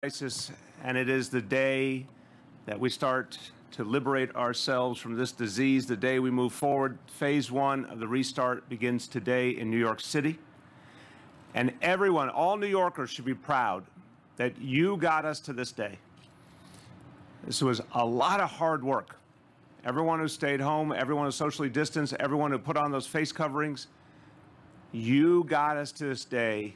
crisis, and it is the day that we start to liberate ourselves from this disease, the day we move forward. Phase one of the restart begins today in New York City. And everyone, all New Yorkers should be proud that you got us to this day. This was a lot of hard work. Everyone who stayed home, everyone who socially distanced, everyone who put on those face coverings, you got us to this day.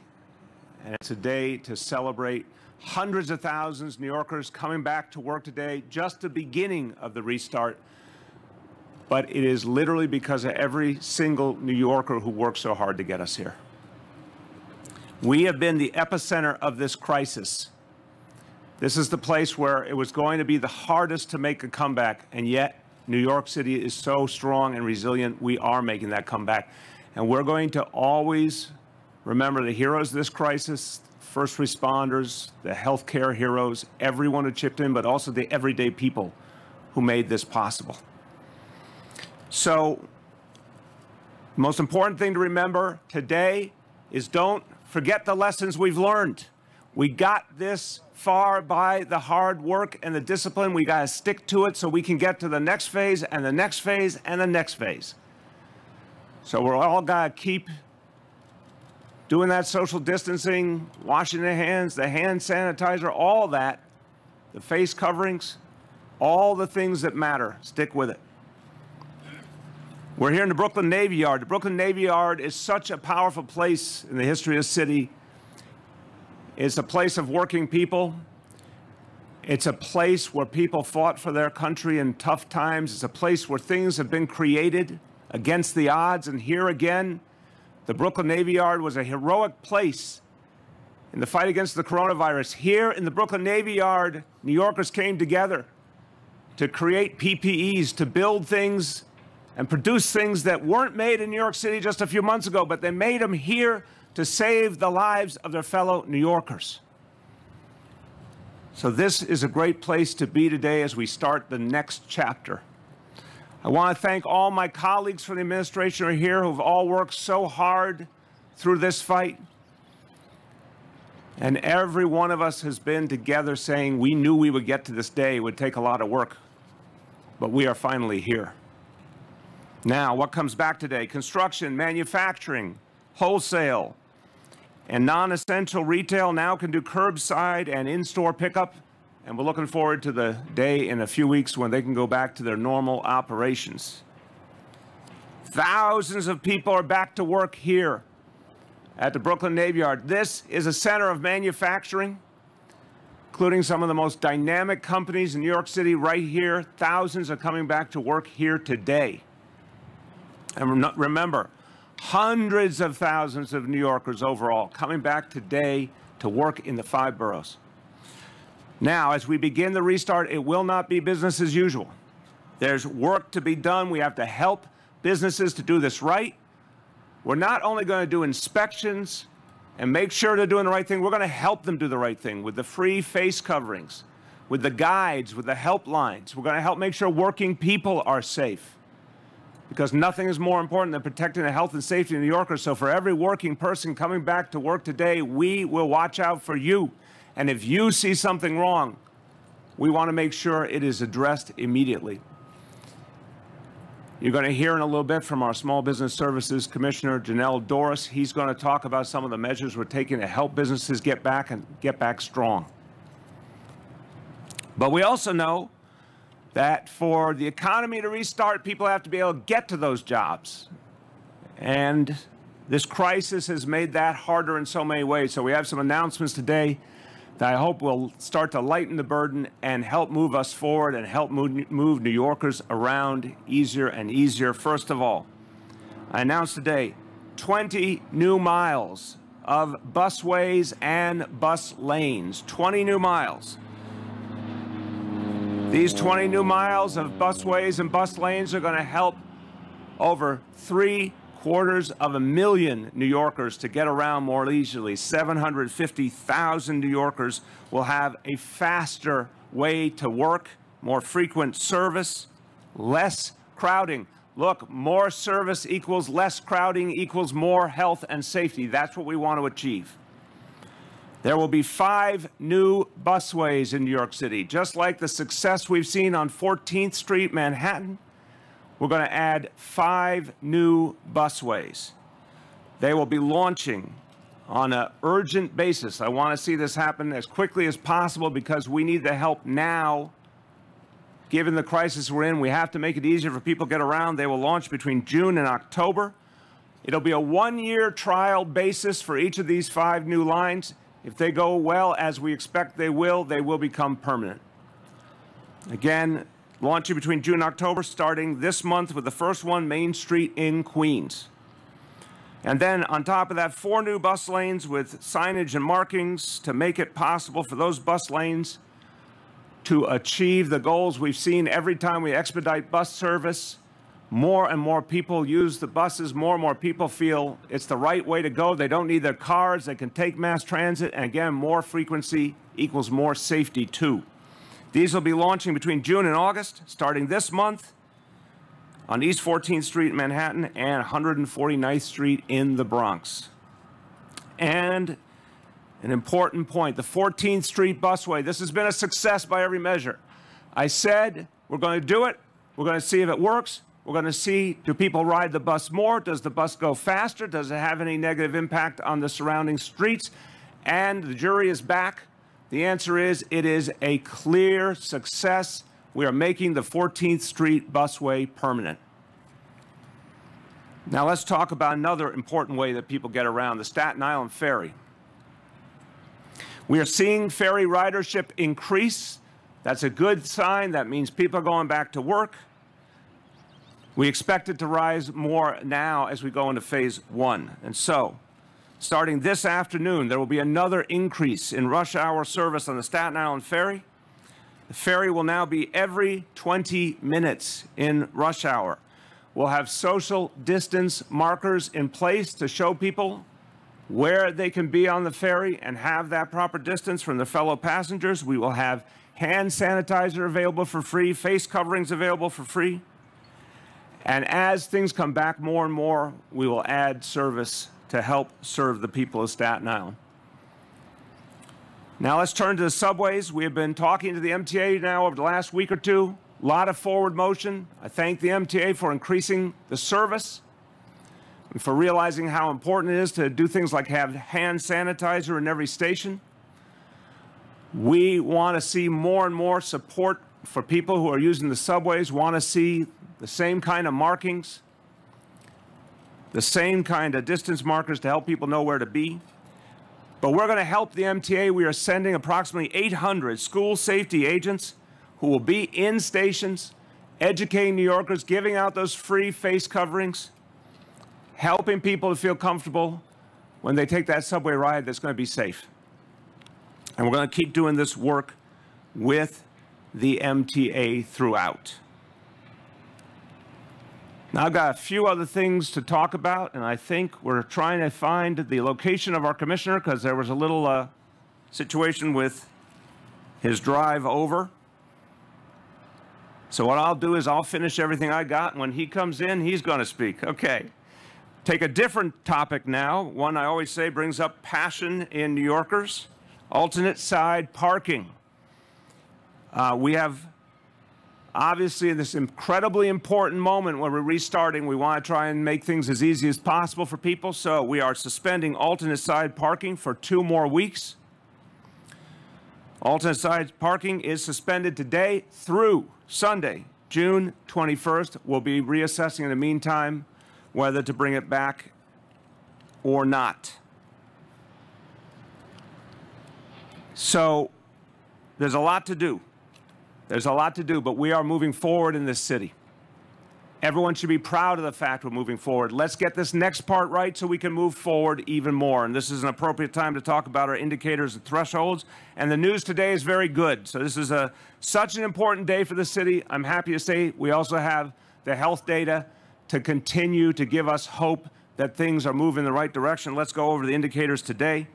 And it's a day to celebrate hundreds of thousands of New Yorkers coming back to work today, just the beginning of the restart. But it is literally because of every single New Yorker who worked so hard to get us here. We have been the epicenter of this crisis. This is the place where it was going to be the hardest to make a comeback, and yet New York City is so strong and resilient. We are making that comeback. And we're going to always remember the heroes of this crisis, first responders, the healthcare heroes, everyone who chipped in, but also the everyday people who made this possible. So, the most important thing to remember today is don't forget the lessons we've learned. We got this far by the hard work and the discipline. We got to stick to it so we can get to the next phase and the next phase and the next phase. So we're all got to keep doing that social distancing, washing their hands, the hand sanitizer, all that, the face coverings, all the things that matter. Stick with it. We're here in the Brooklyn Navy Yard. The Brooklyn Navy Yard is such a powerful place in the history of the city. It's a place of working people. It's a place where people fought for their country in tough times. It's a place where things have been created against the odds. And here again, the Brooklyn Navy Yard was a heroic place in the fight against the coronavirus. Here in the Brooklyn Navy Yard, New Yorkers came together to create PPEs, to build things and produce things that weren't made in New York City just a few months ago, but they made them here to save the lives of their fellow New Yorkers. So this is a great place to be today as we start the next chapter. I want to thank all my colleagues from the administration who are here, who've all worked so hard through this fight. And every one of us has been together saying we knew we would get to this day. It would take a lot of work, but we are finally here. Now, what comes back today? Construction, manufacturing, wholesale, and non-essential retail now can do curbside and in-store pickup. And we're looking forward to the day in a few weeks when they can go back to their normal operations. Thousands of people are back to work here at the Brooklyn Navy Yard. This is a center of manufacturing, including some of the most dynamic companies in New York City right here. Thousands are coming back to work here today. And remember, hundreds of thousands of New Yorkers overall coming back today to work in the 5 boroughs. Now, as we begin the restart, it will not be business as usual. There's work to be done. We have to help businesses to do this right. We're not only going to do inspections and make sure they're doing the right thing, we're going to help them do the right thing with the free face coverings, with the guides, with the helplines. We're going to help make sure working people are safe, because nothing is more important than protecting the health and safety of New Yorkers. So for every working person coming back to work today, we will watch out for you. And if you see something wrong, we want to make sure it is addressed immediately. You're going to hear in a little bit from our Small Business Services Commissioner, Janelle Doris. He's going to talk about some of the measures we're taking to help businesses get back and get back strong. But we also know that for the economy to restart, people have to be able to get to those jobs. And this crisis has made that harder in so many ways. So we have some announcements today that I hope will start to lighten the burden and help move us forward and help move New Yorkers around easier and easier. First of all, I announced today 20 new miles of busways and bus lanes, 20 new miles. These 20 new miles of busways and bus lanes are going to help over 750,000 New Yorkers to get around more leisurely. 750,000 New Yorkers will have a faster way to work, more frequent service, less crowding. Look, more service equals less crowding equals more health and safety. That's what we want to achieve. There will be 5 new busways in New York City. Just like the success we've seen on 14th Street, Manhattan, we're going to add 5 new busways. They will be launching on an urgent basis. I want to see this happen as quickly as possible because we need the help now. Given the crisis we're in, we have to make it easier for people to get around. They will launch between June and October. It'll be a 1-year trial basis for each of these 5 new lines. If they go well, as we expect they will become permanent. Again, launching between June and October, starting this month with the first one, Main Street in Queens. And then on top of that, 4 new bus lanes with signage and markings to make it possible for those bus lanes to achieve the goals we've seen every time we expedite bus service. More and more people use the buses. More and more people feel it's the right way to go. They don't need their cars. They can take mass transit. And again, more frequency equals more safety too. These will be launching between June and August, starting this month on East 14th Street in Manhattan and 149th Street in the Bronx. And an important point, the 14th Street busway. This has been a success by every measure. I said we're going to do it. We're going to see if it works. We're going to see, do people ride the bus more? Does the bus go faster? Does it have any negative impact on the surrounding streets? And the jury is back. The answer is it is a clear success. We are making the 14th Street busway permanent. Now let's talk about another important way that people get around, the Staten Island Ferry. We are seeing ferry ridership increase. That's a good sign. That means people are going back to work. We expect it to rise more now as we go into phase 1. And so, starting this afternoon, there will be another increase in rush hour service on the Staten Island Ferry. The ferry will now be every 20 minutes in rush hour. We'll have social distance markers in place to show people where they can be on the ferry and have that proper distance from their fellow passengers. We will have hand sanitizer available for free, face coverings available for free. And as things come back more and more, we will add service to help serve the people of Staten Island. Now let's turn to the subways. We have been talking to the MTA now over the last week or two. A lot of forward motion. I thank the MTA for increasing the service and for realizing how important it is to do things like have hand sanitizer in every station. We want to see more and more support for people who are using the subways, want to see the same kind of markings, the same kind of distance markers to help people know where to be. But we're going to help the MTA. We are sending approximately 800 school safety agents who will be in stations, educating New Yorkers, giving out those free face coverings, helping people to feel comfortable when they take that subway ride that's going to be safe. And we're going to keep doing this work with the MTA throughout. Now, I've got a few other things to talk about, and I think we're trying to find the location of our commissioner because there was a little situation with his drive over. So what I'll do is I'll finish everything I got, and when he comes in, he's going to speak. Okay. Take a different topic now, one I always say brings up passion in New Yorkers, alternate side parking. We have obviously this incredibly important moment when we're restarting. We want to try and make things as easy as possible for people, so we are suspending alternate side parking for 2 more weeks. Alternate side parking is suspended today through Sunday, June 21st. We'll be reassessing in the meantime whether to bring it back or not. So there's a lot to do. There's a lot to do, but we are moving forward in this city. Everyone should be proud of the fact we're moving forward. Let's get this next part right so we can move forward even more. And this is an appropriate time to talk about our indicators and thresholds. And the news today is very good. So this is such an important day for the city. I'm happy to say we also have the health data to continue to give us hope that things are moving in the right direction. Let's go over the indicators today.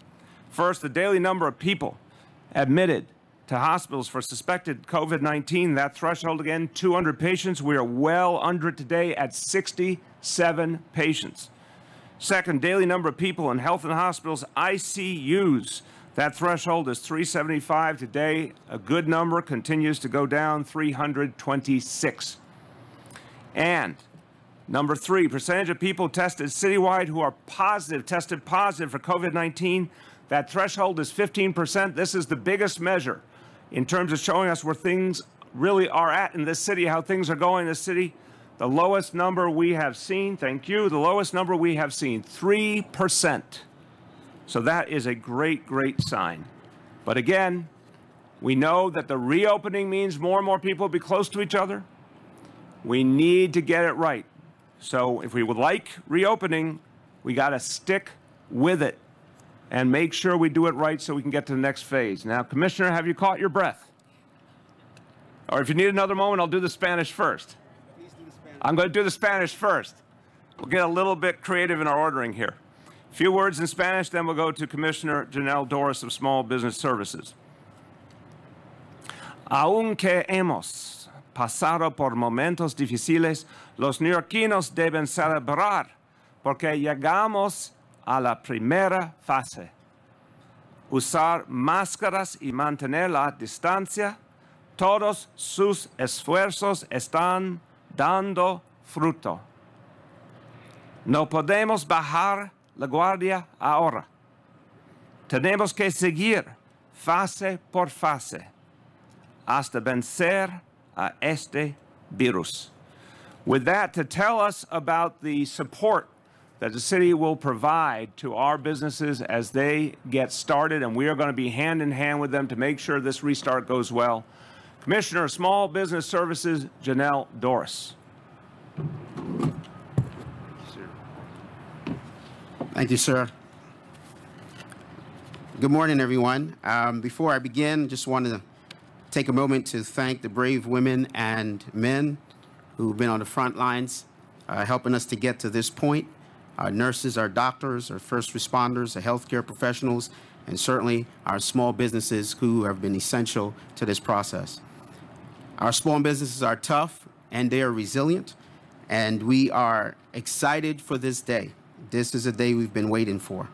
First, the daily number of people admitted to hospitals for suspected COVID-19. That threshold again, 200 patients. We are well under it today at 67 patients. Second, daily number of people in health and hospitals ICUs That threshold is 375 today. A good number continues to go down, 326. And number 3, percentage of people tested citywide who are tested positive for COVID-19. That threshold is 15%. This is the biggest measure in terms of showing us where things really are at in this city, how things are going in this city. The lowest number we have seen, thank you, the lowest number we have seen, 3%. So that is a great, great sign. But again, we know that the reopening means more and more people will be close to each other. We need to get it right. So if we would like reopening, we got to stick with it and make sure we do it right so we can get to the next phase. Now, Commissioner, have you caught your breath? Or if you need another moment, I'll do the Spanish first. Please do the Spanish. I'm going to do the Spanish first. We'll get a little bit creative in our ordering here. A few words in Spanish, then we'll go to Commissioner Janelle Dorris of Small Business Services. Aunque hemos pasado por momentos difíciles, los neoyorquinos deben celebrar porque llegamos a la primera fase. Usar máscaras y mantener la distancia, todos sus esfuerzos están dando fruto. No podemos bajar la guardia ahora. Tenemos que seguir fase por fase hasta vencer a este virus. With that, to tell us about the support that the city will provide to our businesses as they get started, and we are going to be hand in hand with them to make sure this restart goes well, Commissioner of Small Business Services, Janelle Dorris. Thank you, sir. Good morning, everyone. Before I begin, just want to take a moment to thank the brave women and men who've been on the front lines helping us to get to this point. Our nurses, our doctors, our first responders, our healthcare professionals, and certainly our small businesses who have been essential to this process. Our small businesses are tough and they are resilient, and we are excited for this day. This is a day we've been waiting for.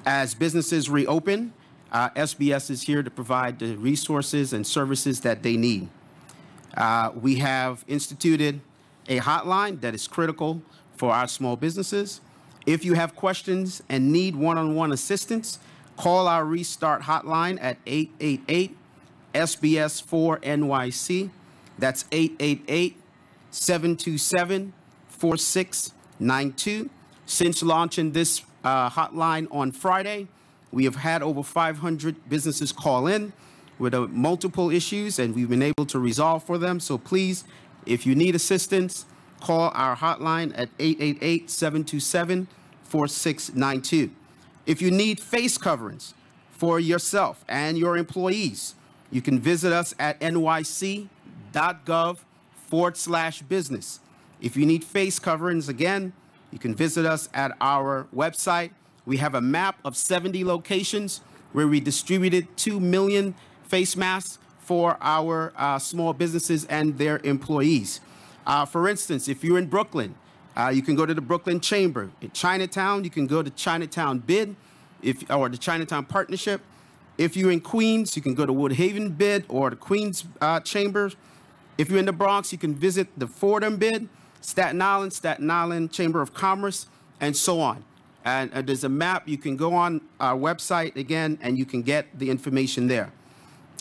As businesses reopen, SBS is here to provide the resources and services that they need. We have instituted a hotline that is critical for our small businesses. If you have questions and need one-on-one assistance, call our Restart hotline at 888-SBS4-NYC. That's 888-727-4692. Since launching this hotline on Friday, we have had over 500 businesses call in with multiple issues, and we've been able to resolve for them. So please, if you need assistance, call our hotline at 888-727-4692. If you need face coverings for yourself and your employees, you can visit us at nyc.gov/business. If you need face coverings, again, you can visit us at our website. We have a map of 70 locations where we distributed 2 million face masks for our small businesses and their employees. For instance, if you're in Brooklyn, you can go to the Brooklyn Chamber. In Chinatown, you can go to Chinatown Bid or the Chinatown Partnership. If you're in Queens, you can go to Woodhaven Bid or the Queens Chamber. If you're in the Bronx, you can visit the Fordham Bid, Staten Island Chamber of Commerce, and so on. And there's a map. You can go on our website again, and you can get the information there.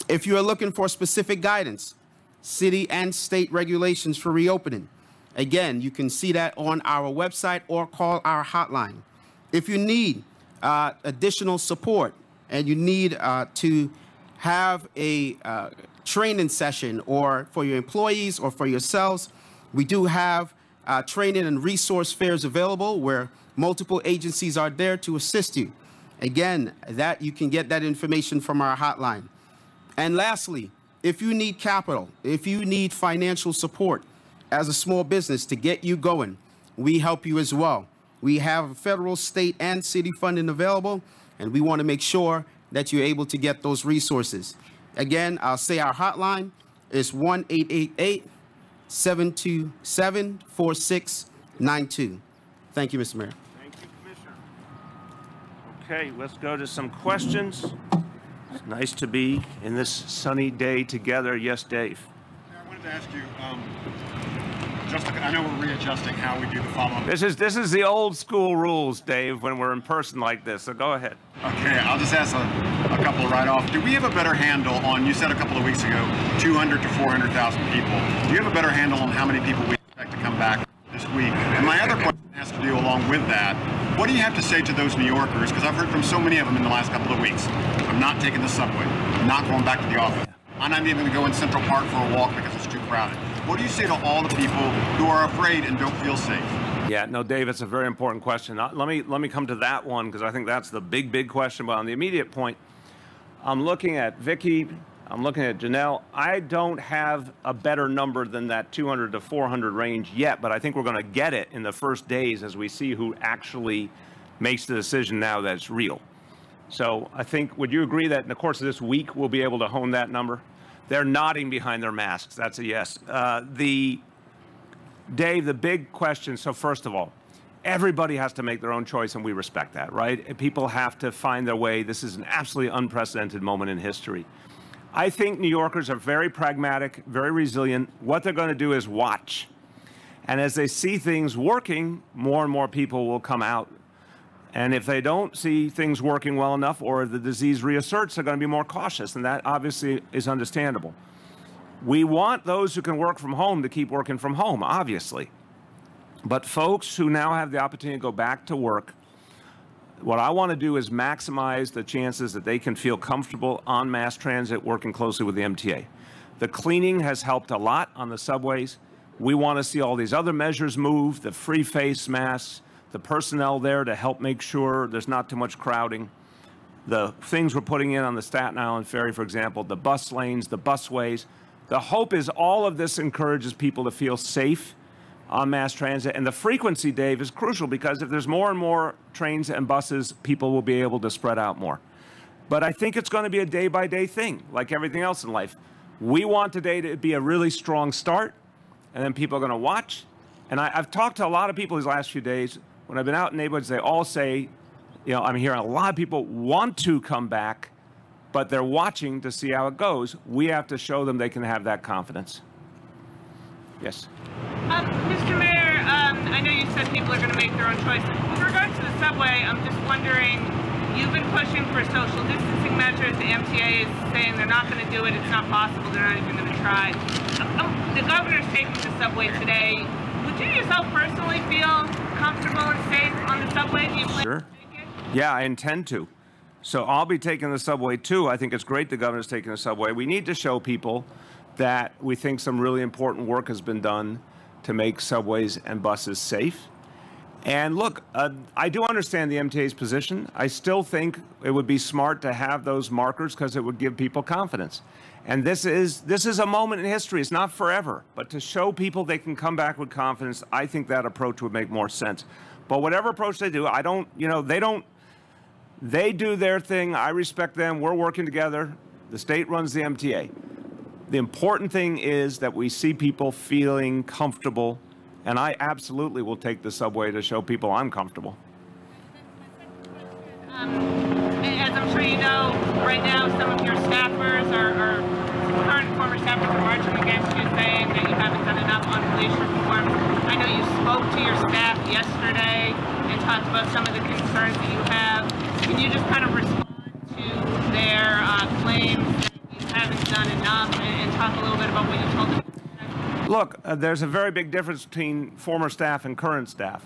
If you are looking for specific guidance, city and state regulations for reopening, again, you can see that on our website or call our hotline. If you need additional support and you need to have a training session or for your employees or for yourselves, we do have training and resource fairs available where multiple agencies are there to assist you. Again, that you can get that information from our hotline. And lastly, if you need capital, if you need financial support as a small business to get you going, we help you as well. We have federal, state, and city funding available, and we want to make sure that you're able to get those resources. Again, I'll say our hotline is 1-888-727-4692. Thank you, Mr. Mayor. Thank you, Commissioner. Okay, let's go to some questions. It's nice to be in this sunny day together. Yes, Dave. Yeah, I wanted to ask you, I know we're readjusting how we do the follow-up. This is the old school rules, Dave, when we're in person like this, so go ahead. Okay, I'll just ask a couple right off. Do we have a better handle on, you said a couple of weeks ago, 200 to 400,000 people. Do you have a better handle on how many people we expect to come back this week? And my other question has to do along with that. What do you have to say to those New Yorkers? Because I've heard from so many of them in the last couple of weeks. I'm not taking the subway. I'm not going back to the office. I'm not even going to go in Central Park for a walk because it's too crowded. What do you say to all the people who are afraid and don't feel safe? Yeah, no, Dave, it's a very important question. Let me come to that one because I think that's the big question. But on the immediate point, I'm looking at Vicky, I'm looking at Janelle. I don't have a better number than that 200 to 400 range yet, but I think we're going to get it in the first days as we see who actually makes the decision now that it's real. So I think, would you agree that in the course of this week, we'll be able to hone that number? They're nodding behind their masks. That's a yes. Dave, the big question, so first of all, everybody has to make their own choice, and we respect that, right? People have to find their way. This is an absolutely unprecedented moment in history. I think New Yorkers are very pragmatic, very resilient. What they're going to do is watch. And as they see things working, more and more people will come out. And if they don't see things working well enough or the disease reasserts, they're going to be more cautious, and that obviously is understandable. We want those who can work from home to keep working from home, obviously. But folks who now have the opportunity to go back to work, what I want to do is maximize the chances that they can feel comfortable on mass transit working closely with the MTA. The cleaning has helped a lot on the subways. We want to see all these other measures move, the free face masks, the personnel there to help make sure there's not too much crowding. The things we're putting in on the Staten Island ferry, for example, the bus lanes, the busways. The hope is all of this encourages people to feel safe on mass transit. And the frequency, Dave, is crucial because if there's more and more trains and buses, people will be able to spread out more. But I think it's going to be a day-by-day thing, like everything else in life. We want today to be a really strong start, and then people are going to watch. And I've talked to a lot of people these last few days. When I've been out in neighborhoods, they all say, you know, I'm hearing a lot of people want to come back, but they're watching to see how it goes. We have to show them they can have that confidence. Yes. Mr. Mayor, I know you said people are going to make their own choice. With regards to the subway, I'm just wondering, you've been pushing for social distancing measures. The MTA is saying they're not going to do it. It's not possible. They're not even going to try. The governor's taking the subway today. Would you yourself personally feel comfortable and safe on the subway? Do you plan Sure. to take it? Yeah, I intend to. So I'll be taking the subway too. I think it's great the governor's taking the subway. We need to show people that we think some really important work has been done to make subways and buses safe. And look, I do understand the MTA's position. I still think it would be smart to have those markers because it would give people confidence. And this is a moment in history. It's not forever. But to show people they can come back with confidence, I think that approach would make more sense. But whatever approach they do, they do their thing. I respect them. We're working together. The state runs the MTA. The important thing is that we see people feeling comfortable, and I absolutely will take the subway to show people I'm comfortable. As I'm sure you know, right now some of your staffers current and former staffers are marching against you, saying that you haven't done enough on police reform. I know you spoke to your staff yesterday and talked about some of the concerns that you have. Can you just kind of respond to their claims that you haven't done enough and talk a little bit about what you told them? Look, there's a very big difference between former staff and current staff.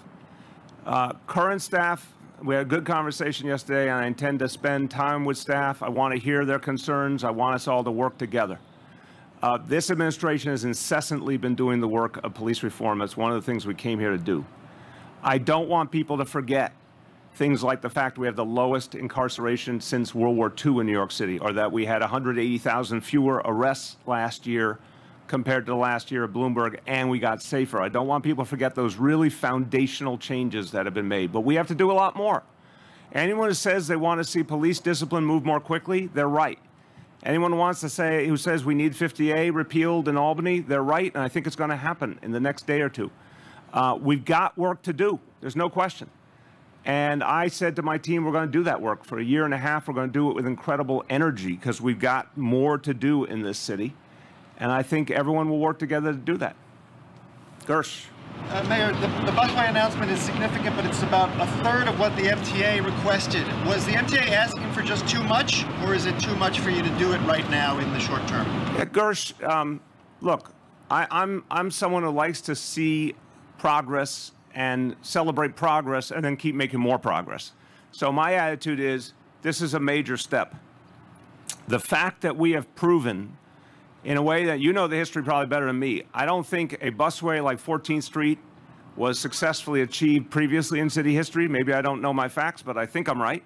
Current staff, we had a good conversation yesterday, and I intend to spend time with staff. I want to hear their concerns. I want us all to work together. This administration has incessantly been doing the work of police reform. That's one of the things we came here to do. I don't want people to forget things like the fact we have the lowest incarceration since World War II in New York City, or that we had 180,000 fewer arrests last year compared to the last year of Bloomberg, and we got safer. I don't want people to forget those really foundational changes that have been made, but we have to do a lot more. Anyone who says they want to see police discipline move more quickly, they're right. Anyone who says we need 50A repealed in Albany, they're right, and I think it's going to happen in the next day or two. We've got work to do. There's no question. And I said to my team, we're going to do that work. For a year and a half, we're going to do it with incredible energy because we've got more to do in this city. And I think everyone will work together to do that. Gersh. Mayor, the busway announcement is significant, but it's about a third of what the MTA requested. Was the MTA asking for just too much, or is it too much for you to do it right now in the short term? Yeah, Gersh, look, I'm someone who likes to see progress and celebrate progress and then keep making more progress. So my attitude is this is a major step. The fact that we have proven in a way that you know the history probably better than me. I don't think a busway like 14th Street was successfully achieved previously in city history. Maybe I don't know my facts, but I think I'm right.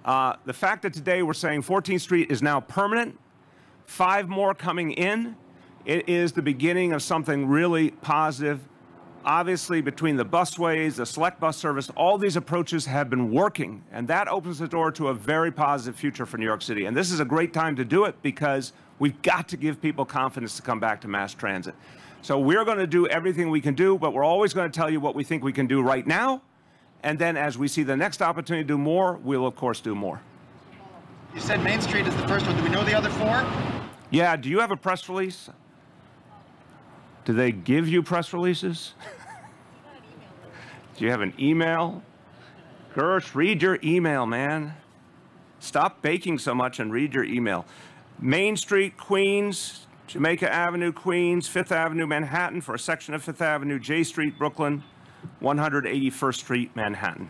The fact that today we're saying 14th Street is now permanent, 5 more coming in, it is the beginning of something really positive. Obviously, between the busways, the select bus service, all these approaches have been working, and that opens the door to a very positive future for New York City. And this is a great time to do it because we've got to give people confidence to come back to mass transit. So we're going to do everything we can do, but we're always going to tell you what we think we can do right now. And then as we see the next opportunity to do more, we'll, of course, do more. You said Main Street is the first one. Do we know the other 4? Yeah. Do you have a press release? Do they give you press releases? Do you have an email? Gersh, read your email, man. Stop baking so much and read your email. Main Street, Queens, Jamaica Avenue, Queens, 5th Avenue, Manhattan for a section of 5th Avenue, J Street, Brooklyn, 181st Street, Manhattan.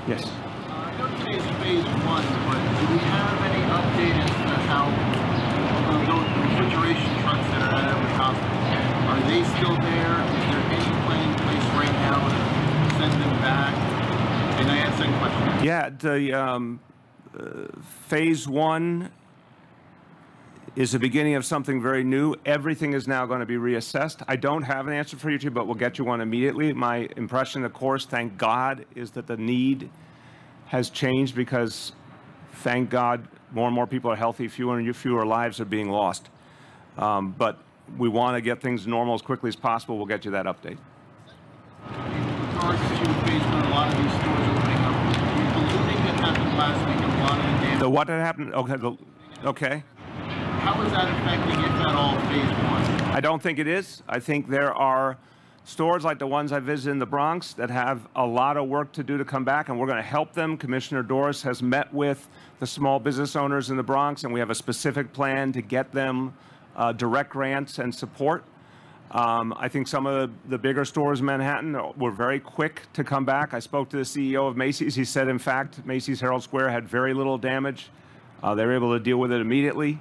Yes. I know today's phase 1, but do we have any update as to how those refrigeration trucks that are at every hospital, are they still there? Is there any plan in place right now to send them back? And I asked that question. Yeah, the phase 1 is the beginning of something very new. Everything is now going to be reassessed. I don't have an answer for you, but we'll get you one immediately. My impression, of course, thank God, is that the need has changed because, thank God, more and more people are healthy, fewer and fewer lives are being lost. But we want to get things normal as quickly as possible. We'll get you that update. In regards to phase 1, a lot of these stores opening up. The looting that happened last week in a lot of the damage. The what had happened? Okay. How is that affecting, if at all, phase 1? I don't think it is. I think there are stores like the ones I visited in the Bronx that have a lot of work to do to come back, and we're going to help them. Commissioner Doris has met with the small business owners in the Bronx, and we have a specific plan to get them direct grants and support. I think some of the bigger stores in Manhattan were very quick to come back. I spoke to the CEO of Macy's. He said, in fact, Macy's Herald Square had very little damage. They were able to deal with it immediately.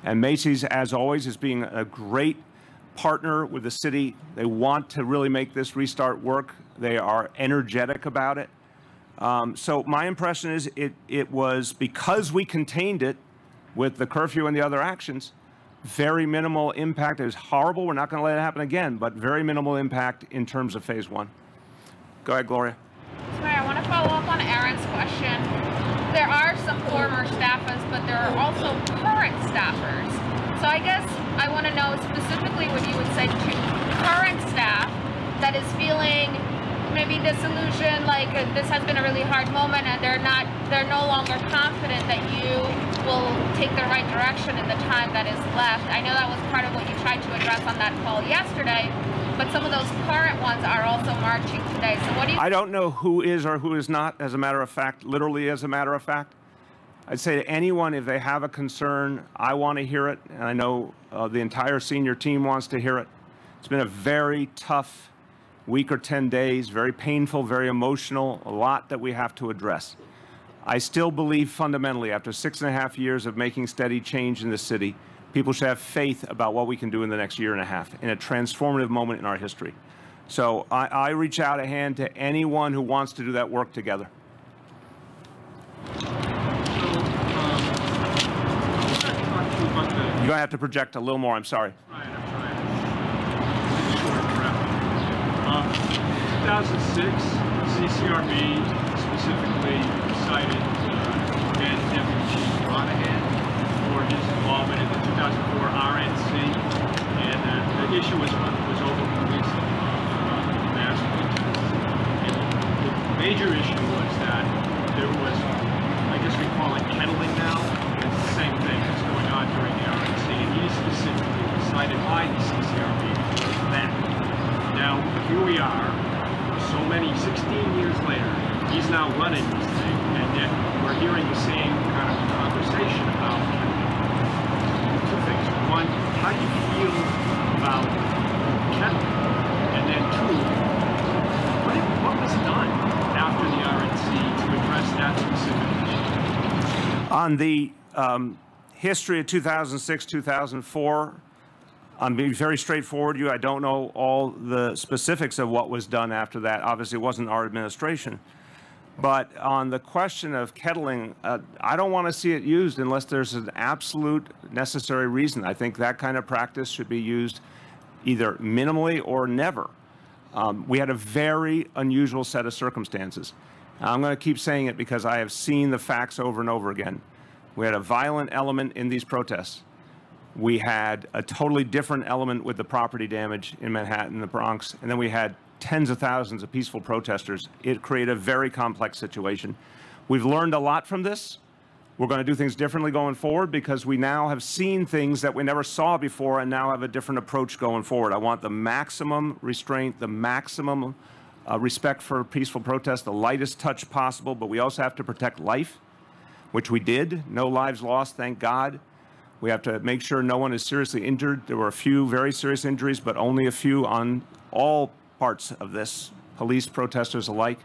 And Macy's, as always, is being a great partner with the city. They want to really make this restart work. They are energetic about it. So my impression is it was, because we contained it with the curfew and the other actions, very minimal impact. It was horrible. We're not going to let it happen again, but very minimal impact in terms of phase 1. Go ahead, Gloria. Sorry, I want to follow up on Aaron's question. There are some former staffers, but there are also current staffers. So I guess I want to know specifically what you would say to current staff that is feeling maybe disillusioned, like this has been a really hard moment, and they're no longer confident that you will take the right direction in the time that is left. I know that was part of what you tried to address on that call yesterday, but some of those current ones are also marching today. So what do you... I don't know who is or who is not, as a matter of fact, literally as a matter of fact. I'd say to anyone, if they have a concern, I want to hear it, and I know the entire senior team wants to hear it. It's been a very tough week or 10 days, very painful, very emotional, a lot that we have to address. I still believe fundamentally, after 6.5 years of making steady change in the city, people should have faith about what we can do in the next year and a half in a transformative moment in our history. So I reach out a hand to anyone who wants to do that work together. You're going to have to project a little more. I'm sorry. I'm trying. 2006, CCRB specifically cited then Deputy Chief Monahan for his involvement in the 2004 RNC, and the issue was over police mass protests. On the history of 2006, 2004, I'm being very straightforward with you. I don't know all the specifics of what was done after that. Obviously, it wasn't our administration. But on the question of kettling, I don't want to see it used unless there's an absolute necessary reason. I think that kind of practice should be used either minimally or never. We had a very unusual set of circumstances. I'm going to keep saying it because I have seen the facts over and over again. We had a violent element in these protests. We had a totally different element with the property damage in Manhattan, the Bronx, and then we had tens of thousands of peaceful protesters. It created a very complex situation. We've learned a lot from this. We're going to do things differently going forward because we now have seen things that we never saw before and now have a different approach going forward. I want the maximum restraint, the maximum respect for peaceful protest, the lightest touch possible, but we also have to protect life, which we did. No lives lost, thank God. We have to make sure no one is seriously injured. There were a few very serious injuries, but only a few on all parts of this, police, protesters alike.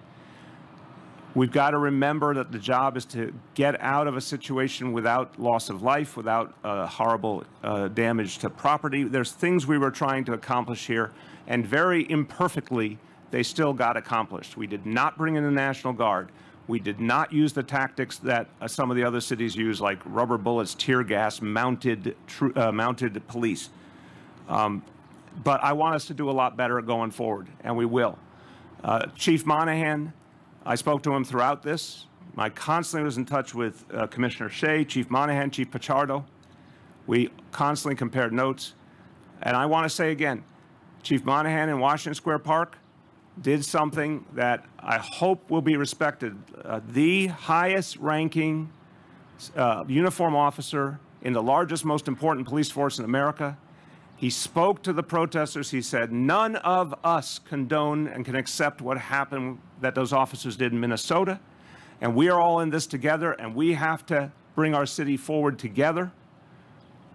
We've got to remember that the job is to get out of a situation without loss of life, without horrible damage to property. There's things we were trying to accomplish here, and very imperfectly, they still got accomplished. We did not bring in the National Guard. We did not use the tactics that some of the other cities use, like rubber bullets, tear gas, mounted police. But I want us to do a lot better going forward, and we will. Chief Monahan, I spoke to him throughout this. I constantly was in touch with Commissioner Shea, Chief Monahan, Chief Pichardo. We constantly compared notes. And I want to say again, Chief Monahan in Washington Square Park did something that I hope will be respected. The highest ranking uniform officer in the largest, most important police force in America. He spoke to the protesters. He said, none of us condone and can accept what happened that those officers did in Minnesota. And we are all in this together, and we have to bring our city forward together.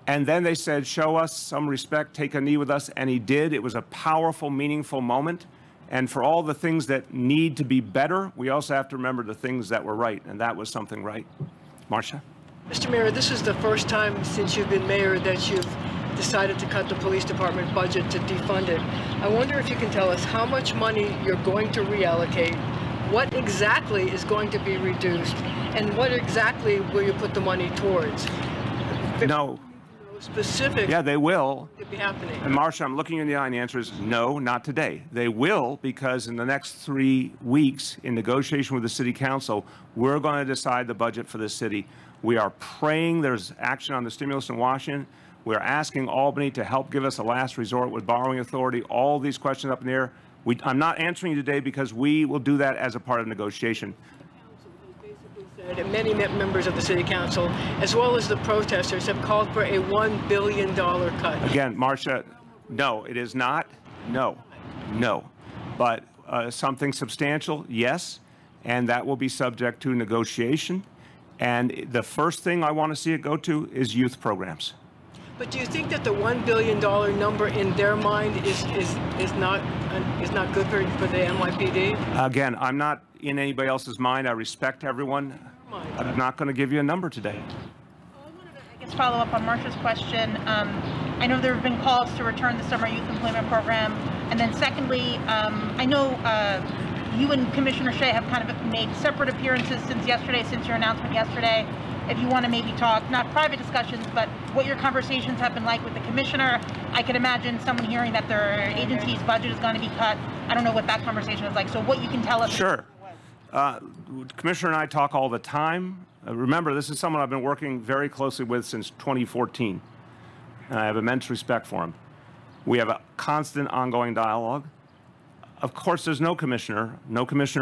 And then they said, show us some respect, take a knee with us. And he did. It was a powerful, meaningful moment. And for all the things that need to be better, we also have to remember the things that were right. And that was something right. Marcia? Mr. Mayor, this is the first time since you've been mayor that you've decided to cut the police department budget to defund it. I wonder if you can tell us how much money you're going to reallocate, what exactly is going to be reduced, and what exactly will you put the money towards? No. Specific. Yeah, they will. To be happening. And Marcia, I'm looking you in the eye, and the answer is no, not today. They will, because in the next 3 weeks, in negotiation with the City Council, we're going to decide the budget for this city. We are praying there's action on the stimulus in Washington. We're asking Albany to help give us a last resort with borrowing authority. All these questions up in the air. I'm not answering you today because we will do that as a part of negotiation. And many members of the City Council, as well as the protesters, have called for a $1 billion cut. Again, Marcia, no, it is not. No, no. But something substantial, yes, and that will be subject to negotiation. And the first thing I want to see it go to is youth programs. But do you think that the $1 billion number in their mind is not good for the NYPD? Again, I'm not in anybody else's mind. I respect everyone. I'm not going to give you a number today. I wanted to, I guess, follow up on Marcia's question. I know there have been calls to return the summer youth employment program. And then secondly, I know you and Commissioner Shea have kind of made separate appearances since yesterday, since your announcement yesterday. If you want to maybe talk, not private discussions, but what your conversations have been like with the commissioner. I could imagine someone hearing that their agency's budget is going to be cut. I don't know what that conversation is like. So what you can tell us. Sure. Commissioner and I talk all the time. Remember, this is someone I've been working very closely with since 2014. And I have immense respect for him. We have a constant ongoing dialogue. Of course, there's no commissioner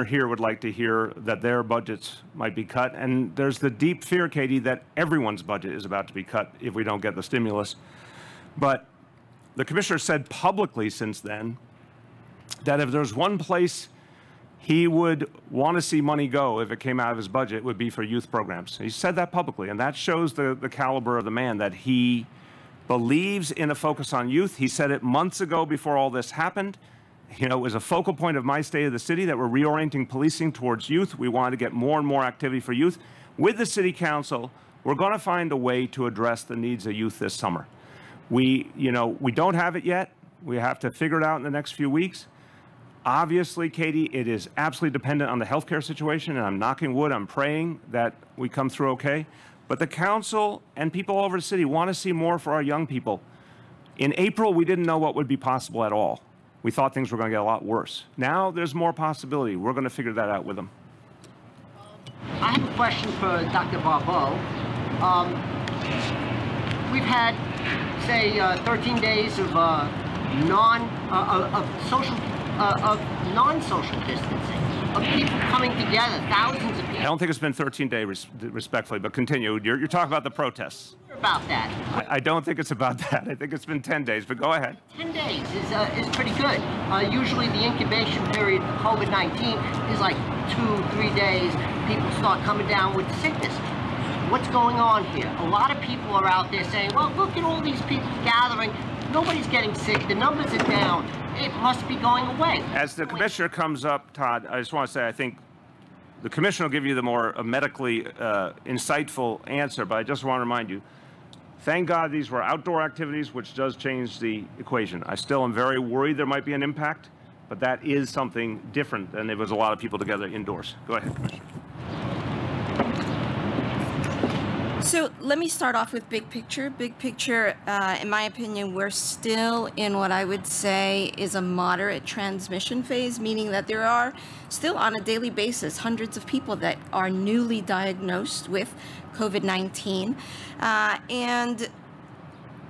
here would like to hear that their budgets might be cut. And there's the deep fear, Katie, that everyone's budget is about to be cut if we don't get the stimulus. But the commissioner said publicly since then that if there's one place he would want to see money go if it came out of his budget, it would be for youth programs. He said that publicly, and that shows the caliber of the man, that he believes in a focus on youth. He said it months ago before all this happened. You know, it was a focal point of my State of the City that we're reorienting policing towards youth. We wanted to get more and more activity for youth. With the City Council, we're We're going to find a way to address the needs of youth this summer. We don't have it yet. We have to figure it out in the next few weeks. Obviously, Katie, it is absolutely dependent on the healthcare situation, and I'm knocking wood, I'm praying that we come through okay. But the council and people all over the city want to see more for our young people. In April, we didn't know what would be possible at all. We thought things were going to get a lot worse. Now there's more possibility. We're going to figure that out with them. I have a question for Dr. Barbeau. We've had, say, 13 days of non-social distancing, of people coming together, thousands of people. I don't think it's been 13 days, respectfully, but continue. You're talking about the protests. About that. I don't think it's about that. I think it's been 10 days, but go ahead. 10 days is pretty good. Usually the incubation period for COVID-19 is like 2-3 days. People start coming down with sickness. What's going on here? A lot of people are out there saying, well, look at all these people gathering. Nobody's getting sick. The numbers are down. It must be going away. As the commissioner comes up, Todd, I just want to say I think the commissioner will give you the more medically insightful answer, but I just want to remind you, thank God these were outdoor activities, which does change the equation. I still am very worried there might be an impact, but that is something different than there was a lot of people together indoors. Go ahead, Commissioner. So let me start off with big picture. Big picture, in my opinion, we're still in what I would say is a moderate transmission phase, meaning that there are still on a daily basis hundreds of people that are newly diagnosed with COVID-19. And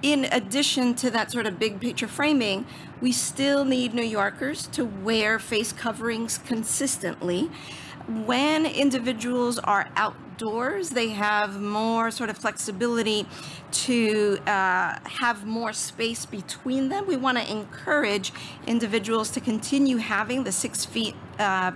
in addition to that sort of big picture framing, we still need New Yorkers to wear face coverings consistently. When individuals are outdoors, they have more sort of flexibility to have more space between them. We want to encourage individuals to continue having the 6 feet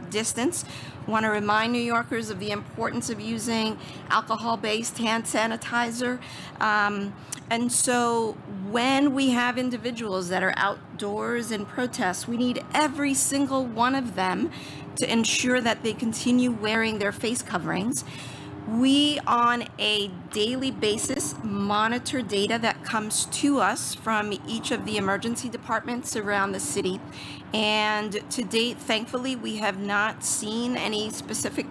distance. We want to remind New Yorkers of the importance of using alcohol-based hand sanitizer. And so when we have individuals that are outdoors in protests, we need every single one of them to ensure that they continue wearing their face coverings. We, on a daily basis, monitor data that comes to us from each of the emergency departments around the city. And to date, thankfully, we have not seen any specific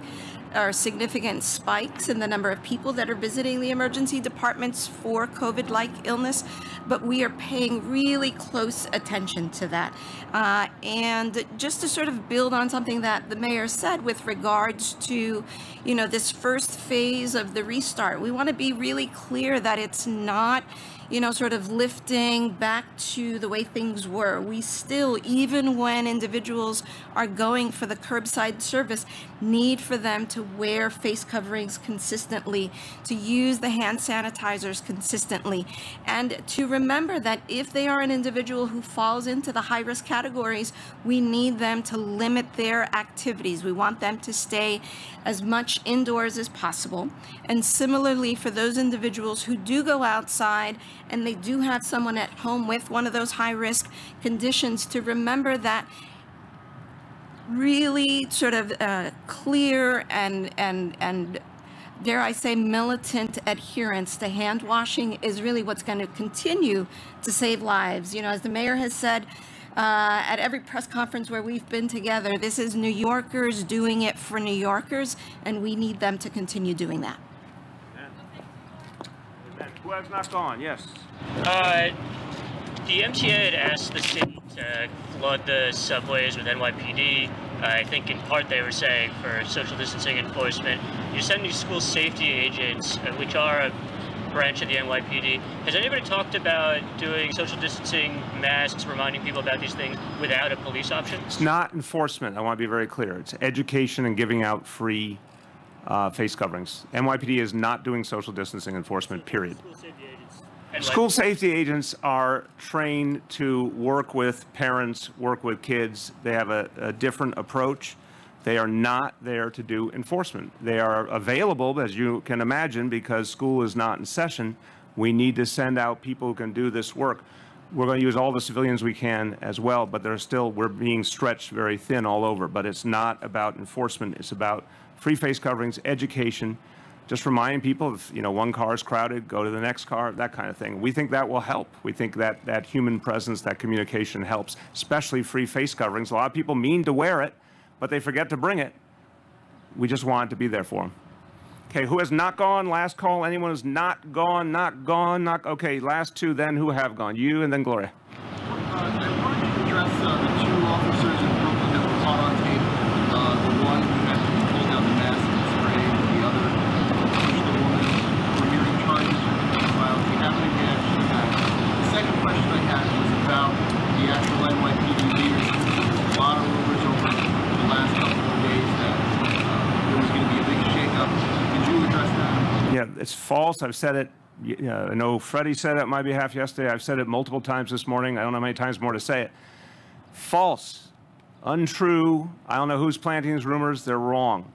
or significant spikes in the number of people that are visiting the emergency departments for COVID-like illness, but we are paying really close attention to that. And just to sort of build on something that the mayor said with regards to, this first phase of the restart, we want to be really clear that it's not, sort of lifting back to the way things were. We still, even when individuals are going for the curbside service, need for them to wear face coverings consistently, to use the hand sanitizers consistently, and to remember that if they are an individual who falls into the high-risk categories, we need them to limit their activities. We want them to stay as much indoors as possible. And similarly, for those individuals who do go outside and they do have someone at home with one of those high-risk conditions, to remember that really sort of clear and dare I say militant adherence to hand washing is really what's going to continue to save lives. As the mayor has said at every press conference where we've been together, this is New Yorkers doing it for New Yorkers, and we need them to continue doing that. Who has not gone? Yes. The MTA had asked the city to flood the subways with NYPD. I think in part they were saying for social distancing enforcement. You're sending school safety agents, which are a branch of the NYPD. Has anybody talked about doing social distancing, masks, reminding people about these things without a police option? It's not enforcement. I want to be very clear. It's education and giving out free face coverings. NYPD is not doing social distancing enforcement, period. School safety agents are trained to work with parents, work with kids. They have a different approach. They are not there to do enforcement. They are available, as you can imagine, because school is not in session. We need to send out people who can do this work. We're going to use all the civilians we can as well, but we're being stretched very thin all over. But it's not about enforcement. It's about free face coverings, education. just reminding people, if one car is crowded, go to the next car, that kind of thing. We think that will help. We think that that human presence, that communication helps, especially free face coverings. A lot of people mean to wear it, but they forget to bring it. We just want it to be there for them. Okay, who has not gone? Last call. Anyone who's not gone, not gone, not... Okay, last two then. Who have gone? You and then Gloria. I wanted to address the two officers in Brooklyn that were caught on tape. The one who had to pull down the mask and spray, the other pushed the woman. We're hearing charges filed. We haven't engaged in that. The second question I had was about the actual NYPD leadership. There's a lot of rumors over the last couple of days that there was going to be a big shakeup. Did you address that? Yeah, it's false. I've said it. I know Freddie said it on my behalf yesterday. I've said it multiple times this morning. I don't know how many times more to say it. False. Untrue. I don't know who's planting these rumors. They're wrong.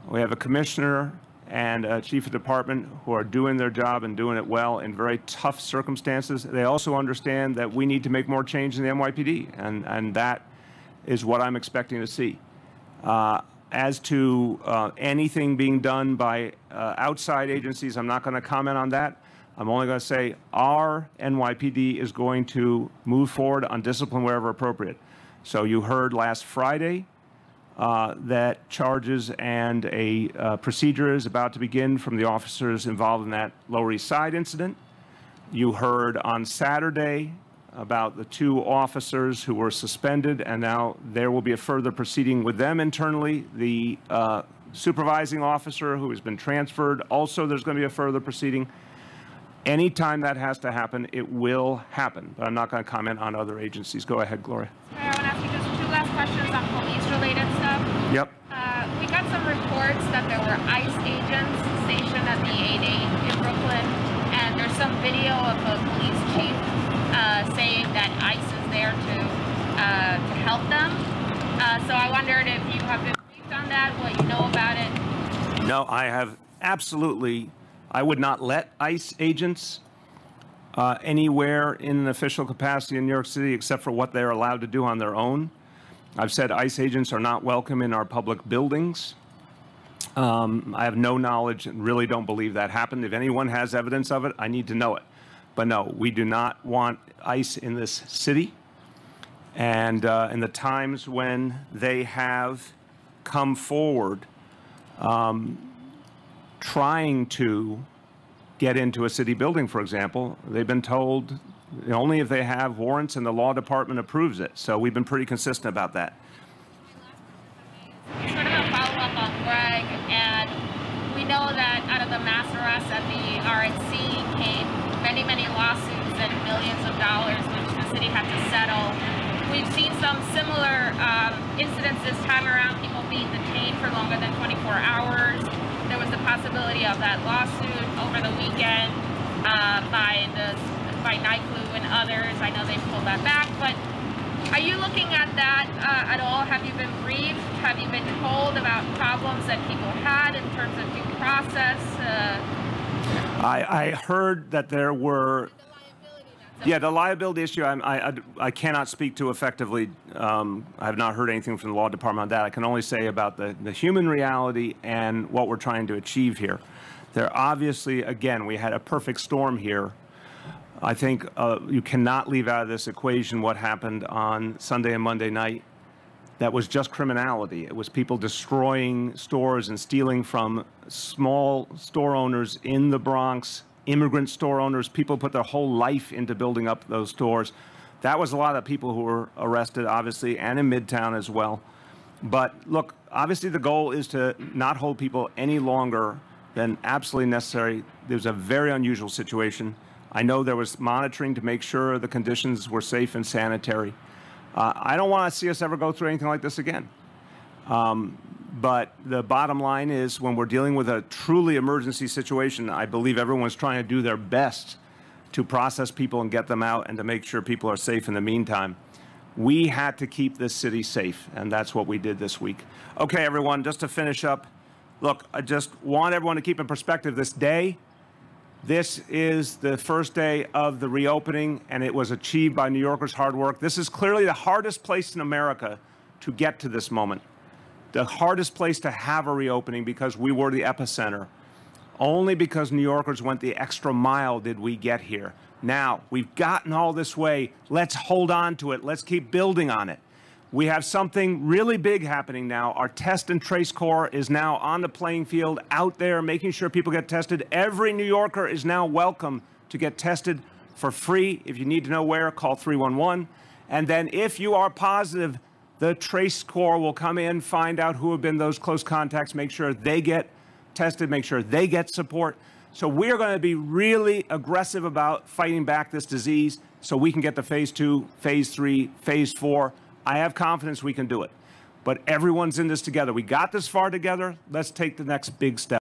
We have a commissioner and a chief of department who are doing their job and doing it well in very tough circumstances. They also understand that we need to make more change in the NYPD, and that is what I'm expecting to see. As to anything being done by outside agencies, I'm not going to comment on that. I'm only going to say our NYPD is going to move forward on discipline wherever appropriate. So you heard last Friday that charges and a procedure is about to begin from the officers involved in that Lower East Side incident. You heard on Saturday about the two officers who were suspended, and now there will be a further proceeding with them internally. The supervising officer who has been transferred, also there's going to be a further proceeding. Anytime that has to happen, it will happen. But I'm not going to comment on other agencies. Go ahead, Gloria. I want to ask you just two last questions on police-related stuff. Yep. We got some reports that there were ICE agents stationed at the 8-8 in Brooklyn, and there's some video of a police chief saying that ICE is there to help them. So I wondered if you have been briefed on that, what you know about it. No, I have absolutely. I would not let ICE agents anywhere in an official capacity in New York City except for what they're allowed to do on their own. I've said ICE agents are not welcome in our public buildings. I have no knowledge and really don't believe that happened. If anyone has evidence of it, I need to know it. But no, we do not want ICE in this city. And in the times when they have come forward trying to get into a city building, for example, they've been told only if they have warrants and the law department approves it. So we've been pretty consistent about that. Sort of a follow-up on Greg, and we know that out of the mass arrests at the RNC came many lawsuits and millions of dollars which the city had to settle. We've seen some similar incidents this time around, people being detained for longer than 24 hours. There was the possibility of that lawsuit over the weekend by NYCLU and others. I know they pulled that back, but are you looking at that at all? Have you been briefed? Have you been told about problems that people had in terms of due process? I heard that there were... Yeah, the liability issue, I cannot speak to effectively. I have not heard anything from the law department on that. I can only say about the human reality and what we're trying to achieve here. There obviously, again, we had a perfect storm here. I think you cannot leave out of this equation what happened on Sunday and Monday night. That was just criminality. It was people destroying stores and stealing from small store owners in the Bronx, immigrant store owners. People put their whole life into building up those stores. That was a lot of people who were arrested, obviously, and in Midtown as well. But look, obviously the goal is to not hold people any longer than absolutely necessary. There's a very unusual situation. I know there was monitoring to make sure the conditions were safe and sanitary. I don't want to see us ever go through anything like this again. But the bottom line is when we're dealing with a truly emergency situation, I believe everyone's trying to do their best to process people and get them out and to make sure people are safe in the meantime. We had to keep this city safe, and that's what we did this week. Okay, everyone, just to finish up, look, I just want everyone to keep in perspective this day. This is the first day of the reopening, and it was achieved by New Yorkers' hard work. This is clearly the hardest place in America to get to this moment. The hardest place to have a reopening because we were the epicenter. Only because New Yorkers went the extra mile did we get here. Now, we've gotten all this way. Let's hold on to it. Let's keep building on it. We have something really big happening now. Our Test and Trace Corps is now on the playing field, out there, making sure people get tested. Every New Yorker is now welcome to get tested for free. If you need to know where, call 311. And then if you are positive, the Trace Corps will come in, find out who have been those close contacts, make sure they get tested, make sure they get support. So we're going to be really aggressive about fighting back this disease so we can get to phase 2, phase 3, phase 4. I have confidence we can do it. But everyone's in this together. We got this far together. Let's take the next big step.